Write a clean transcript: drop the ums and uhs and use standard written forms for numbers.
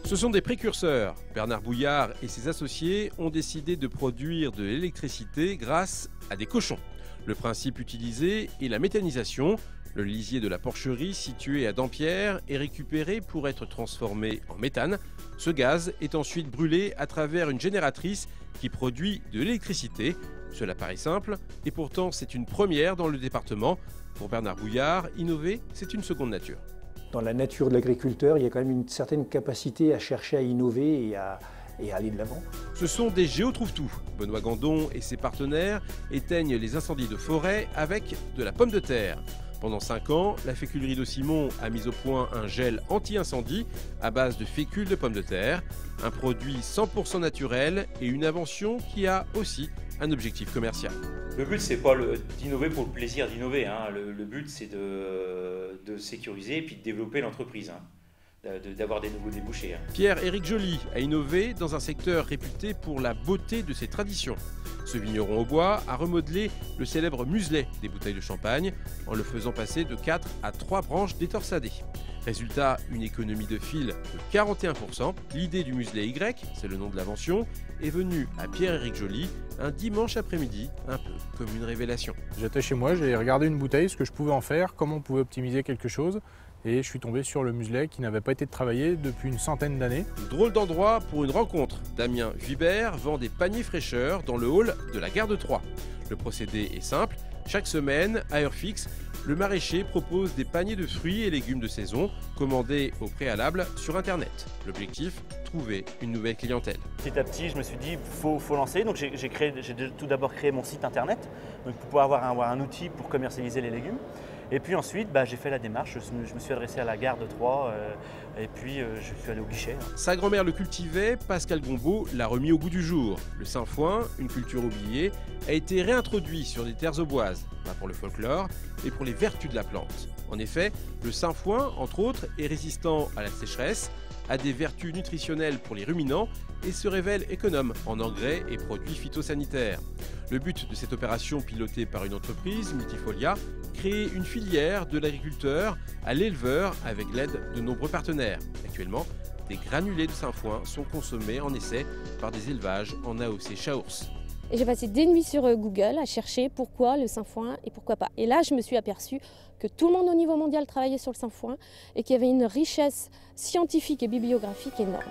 Ce sont des précurseurs. Bernard Bouillard et ses associés ont décidé de produire de l'électricité grâce à des cochons. Le principe utilisé est la méthanisation. Le lisier de la porcherie situé à Dampierre est récupéré pour être transformé en méthane. Ce gaz est ensuite brûlé à travers une génératrice qui produit de l'électricité. Cela paraît simple et pourtant c'est une première dans le département. Pour Bernard Bouillard, innover, c'est une seconde nature. Dans la nature de l'agriculteur, il y a quand même une certaine capacité à chercher à innover et à aller de l'avant. Ce sont des géotrouve-tout. Benoît Gandon et ses partenaires éteignent les incendies de forêt avec de la pomme de terre. Pendant 5 ans, la féculerie de Simon a mis au point un gel anti-incendie à base de fécule de pommes de terre, un produit 100% naturel et une invention qui a aussi un objectif commercial. Le but, c'est pas d'innover pour le plaisir d'innover. Le but, c'est de sécuriser et puis de développer l'entreprise, d'avoir des nouveaux débouchés. Pierre-Éric Joly a innové dans un secteur réputé pour la beauté de ses traditions. Ce vigneron au bois a remodelé le célèbre muselet des bouteilles de champagne en le faisant passer de 4 à 3 branches détorsadées. Résultat, une économie de fil de 41%. L'idée du muselet Y, c'est le nom de l'invention, est venue à Pierre-Éric Joly un dimanche après-midi, un peu comme une révélation. J'étais chez moi, j'ai regardé une bouteille, ce que je pouvais en faire, comment on pouvait optimiser quelque chose. Et je suis tombé sur le muselet qui n'avait pas été travaillé depuis une centaine d'années. Drôle d'endroit pour une rencontre. Damien Vibert vend des paniers fraîcheurs dans le hall de la gare de Troyes. Le procédé est simple. Chaque semaine, à heure fixe, le maraîcher propose des paniers de fruits et légumes de saison commandés au préalable sur Internet. L'objectif, trouver une nouvelle clientèle. Petit à petit, je me suis dit, faut lancer. Donc j'ai tout d'abord créé mon site Internet donc pour pouvoir avoir un outil pour commercialiser les légumes. Et puis ensuite, j'ai fait la démarche, je me suis adressé à la gare de Troyes et puis je suis allé au guichet. Sa grand-mère le cultivait, Pascal Gombaud l'a remis au goût du jour. Le sainfoin, une culture oubliée, a été réintroduit sur des terres auboises, pas pour le folklore, mais pour les vertus de la plante. En effet, le sainfoin, entre autres, est résistant à la sécheresse, a des vertus nutritionnelles pour les ruminants et se révèle économe en engrais et produits phytosanitaires. Le but de cette opération pilotée par une entreprise, Multifolia, créer une filière de l'agriculteur à l'éleveur avec l'aide de nombreux partenaires. Actuellement, des granulés de sainfoin sont consommés en essai par des élevages en AOC Chaours. Et j'ai passé des nuits sur Google à chercher pourquoi le sainfoin et pourquoi pas. Et là, je me suis aperçue que tout le monde au niveau mondial travaillait sur le sainfoin et qu'il y avait une richesse scientifique et bibliographique énorme.